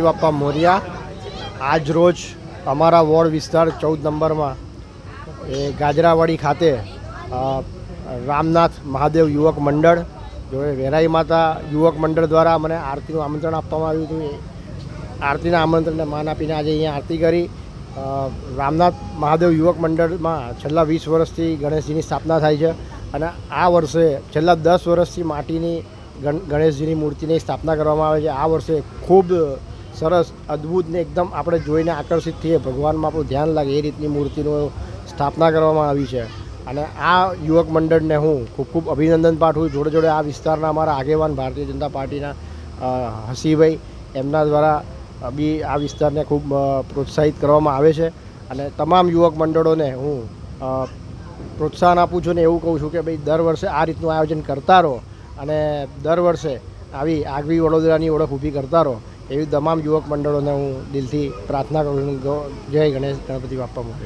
બાપા મોરિયા આજ રોજ અમારા વોર્ડ વિસ્તાર 14 નંબરમાં એ ગાજરાવાડી ખાતે રામનાથ મહાદેવ યુવક મંડળ જો વેરાઈ માતા યુવક મંડળ દ્વારા મને આરતીનું આમંત્રણ આપવામાં આવ્યું હતું. આરતીના આમંત્રણને માન આપીને આજે અહીંયા આરતી કરી. રામનાથ મહાદેવ યુવક મંડળમાં છેલ્લા 20 વર્ષથી ગણેશજીની સ્થાપના થાય છે અને આ વર્ષે છેલ્લા 10 વર્ષથી માટીની ગણેશજીની મૂર્તિની સ્થાપના કરવામાં આવે છે. આ વર્ષે ખૂબ સરસ અદ્ભુત ને એકદમ આપણે જોઈને આકર્ષિત થઈએ, ભગવાનમાં આપણું ધ્યાન લાગે એ રીતની મૂર્તિનું સ્થાપના કરવામાં આવી છે અને આ યુવક મંડળને હું ખૂબ ખૂબ અભિનંદન પાઠવું. જોડે જોડે આ વિસ્તારના અમારા આગેવાન ભારતીય જનતા પાર્ટીના હસીભાઈ એમના દ્વારા બી આ વિસ્તારને ખૂબ પ્રોત્સાહિત કરવામાં આવે છે અને તમામ યુવક મંડળોને હું પ્રોત્સાહન આપું છું ને એવું કહું છું કે ભાઈ દર વર્ષે આ રીતનું આયોજન કરતા રહો અને દર વર્ષે આવી આગવી વડોદરાની ઓળખ ઊભી કરતા રહો એવી તમામ યુવક મંડળોને હું દિલથી પ્રાર્થના કરું છું. જય ગણેશ ગણપતિ બાપ્પા મોરયા.